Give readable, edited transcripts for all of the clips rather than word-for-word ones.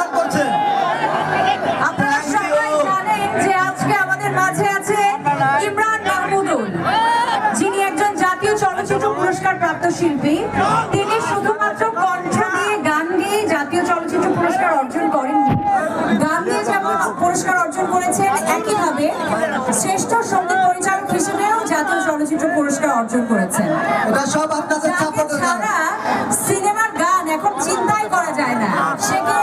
গান করছেন। আপনারা সবাই জানেন যে আজকে আমাদের মাঝে আছে ইমরান মাহমুদুল, যিনি একজন জাতীয় চলচ্চিত্র পুরস্কার প্রাপ্ত শিল্পী। তিনি শুধুমাত্র কণ্ঠ দিয়ে গান গেয়ে জাতীয় চলচ্চিত্র পুরস্কার অর্জন করেননি, গান দিয়ে যেমন পুরস্কার অর্জন করেছেন একইভাবে শ্রেষ্ঠ সঙ্গীত পরিচালক হিসেবেও জাতীয় চলচ্চিত্র পুরস্কার অর্জন করেছেন। এটা সব আপনাদের যাকে সাপোর্টের কারণে। ছাড়া সিনেমার গান এখন চিন্তাই করা যায় না। সেকে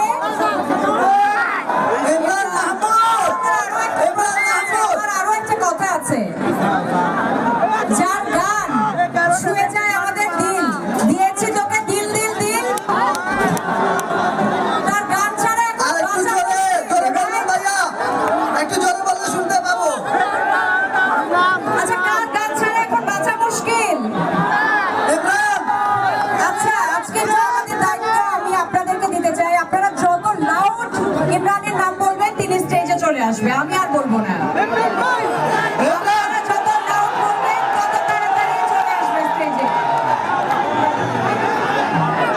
ইমরান মাহমুদ, ইমরান মাহমুদ। আরো একটা কথা আছে, যার গান ছুঁয়ে যায় আমাদের দিল, দিয়েছি তোকে দিল দিল দিল, তার গান ছাড়া এখন আর একটু বাঁচা জোরে, জোরে বলবেন মুশকিল। ভাইয়া। একটু জোরে বললে শুনতে পাবো। আচ্ছা, কার গান ছাড়া এখন বাঁচা মুশকিল? ইমরান, আচ্ছা, আজকে যে আমাদের দায়িত্ব আমি আপনাদেরকে দিতে চাই, আপনারা যত লাউড ইমরানের নাম বলবেন তিনি স্টেজে চলে আসবে, আমি আর বলবো না। আপনারা যত লাউড বলবেন তত তাড়াতাড়ি চলে আসবে স্টেজে।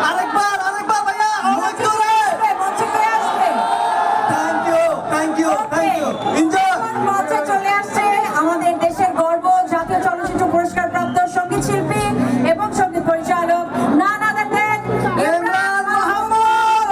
আরেকবার, আরেকবার ভাইয়া, অনেক জোরে। মঞ্চে চলে আসবে। Thank you, thank you, thank you. Enjoy. মঞ্চে চলে আসছে আমাদের দেশের গর্ব, জাতীয় চলচ্চিত্র পুরস্কার প্রাপ্ত সঙ্গীত শিল্পী এবং সঙ্গীত পরিচালক none other than Imran Mahmud.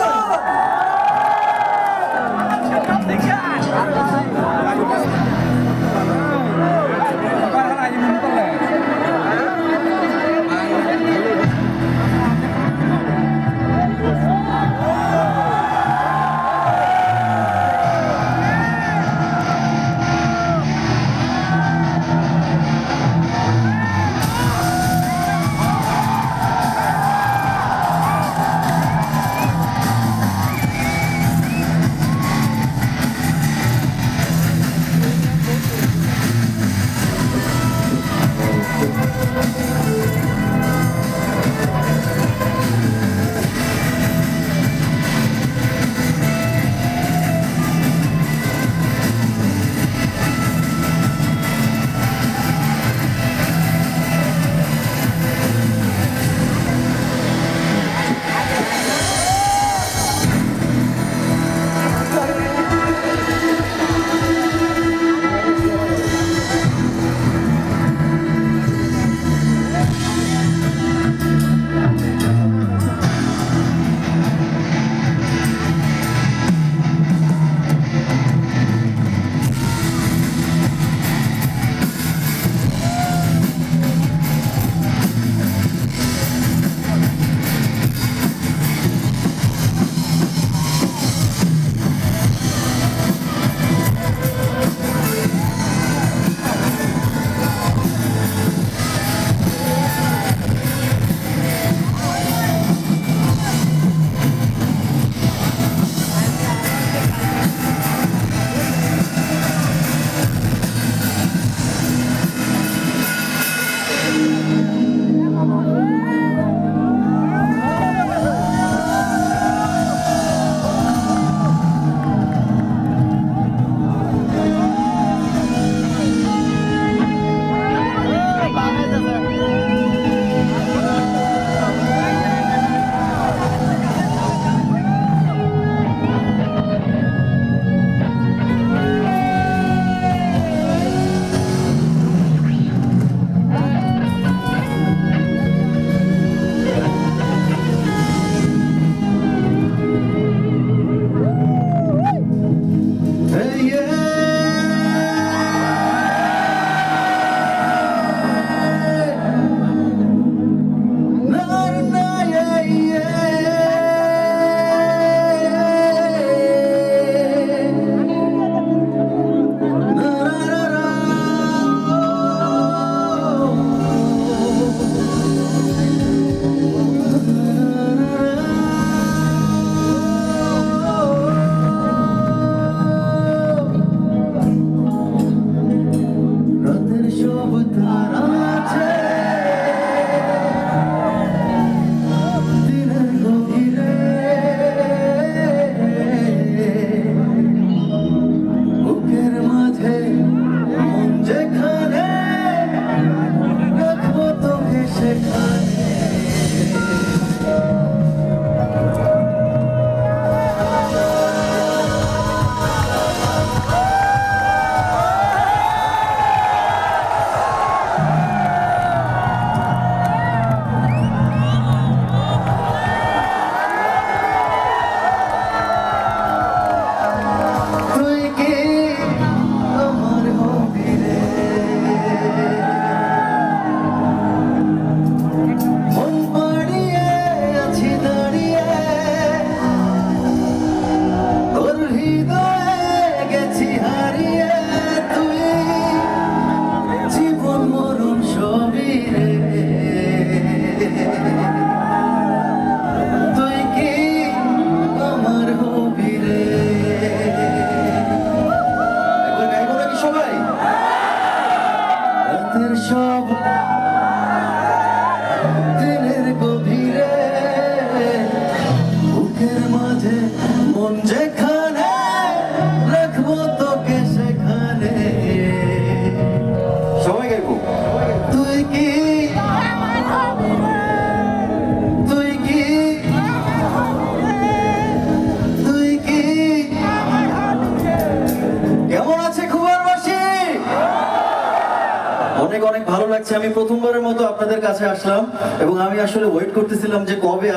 লাগছে, আমি প্রথমবারের মতো আপনাদের কাছে আসলাম এবং আমি আসলে ওয়েট করতেছিলাম যে কবে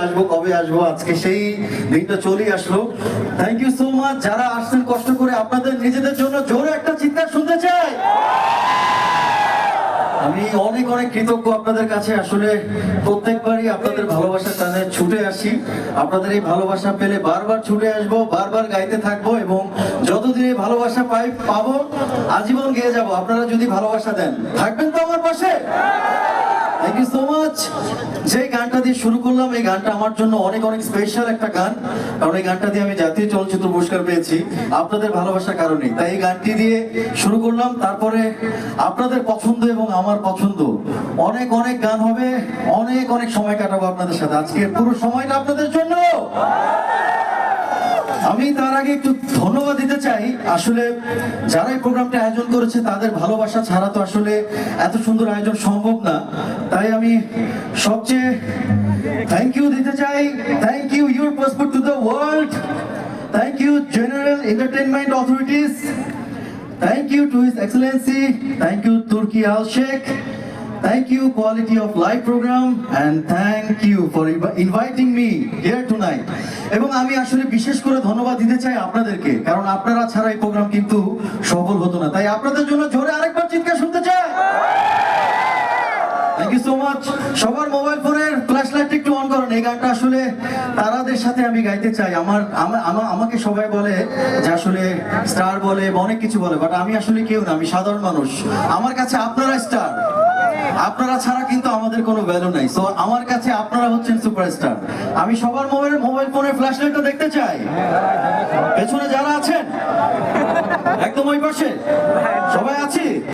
আসবো, আজকে সেই দিনটা চলেই আসলো। থ্যাংক ইউ সো মাচ যারা আসছেন কষ্ট করে, আপনাদের নিজেদের জন্য জোরে একটা চিৎকার শুনতে চাই। আমি অনেক অনেক কৃতজ্ঞ আপনাদের কাছে। আসলে প্রত্যেকবারই আপনাদের ভালোবাসার টানে ছুটে আসি, আপনাদের এই ভালোবাসা পেলে বারবার ছুটে আসবো, বারবার গাইতে থাকবো এবং যতদিন এই ভালোবাসা পাবো আজীবন গেয়ে যাবো। আপনারা যদি ভালোবাসা দেন, থাকবেন তো আমার পাশে। Thank you so much. যে গানটা দিয়ে শুরু করলাম, এই গানটা আমার জন্য অনেক অনেক স্পেশাল একটা গান, কারণ এই গানটা দিয়ে আমি জাতীয় চলচ্চিত্র পুরস্কার পেয়েছি আপনাদের ভালোবাসার কারণে। তাই এই গানটি দিয়ে শুরু করলাম, তারপরে আপনাদের পছন্দ এবং আমার পছন্দ অনেক অনেক গান হবে, অনেক অনেক সময় কাটাবো আপনাদের সাথে। আজকে পুরো সময়টা আপনাদের জন্য। আমি তার আগে একটু ধন্যবাদ দিতে চাই, আসলে যারা এই প্রোগ্রামটা আয়োজন করেছে তাদের ভালোবাসা ছাড়া তো আসলে এত সুন্দর আয়োজন সম্ভব না। তাই আমি সবচেয়ে থ্যাংক ইউ দিতে চাই। Thank you your passport to the world, thank you general entertainment authorities, thank you to his excellency, thank you Turki Al Sheikh, thank you Quality of Life program, and thank you for inviting me here tonight. এবং আমি আসলে বিশেষ করে ধন্যবাদ দিতে চাই আপনাদেরকে, কারণ আপনারা ছাড়া এই প্রোগ্রাম কিন্তু সফল হতো না। তাই আপনাদের জন্য জোরে আরেকবার চিৎকার শুনতে চাই। Thank you so much. সবার মোবাইল ফোনের ফ্ল্যাশ লাইট একটু অন করুন। এই গানটা আসলে তারাদের সাথে আমি গাইতে চাই। আমাকে সবাই বলে যে আসলে স্টার বলে বা অনেক কিছু বলে, বাট আমি আসলে কেউ না, আমি সাধারণ মানুষ। আমার কাছে আপনারা স্টার, আপনারা ছাড়া কিন্তু আমাদের কোনো ভ্যালু নাই। সো আমার কাছে আপনারা হচ্ছেন সুপারস্টার। আমি সবার মোবাইল ফোনের ফ্ল্যাশ লাইটটা দেখতে চাই। পেছনে যারা আছেন একদম ওই পাশে সবাই আছি।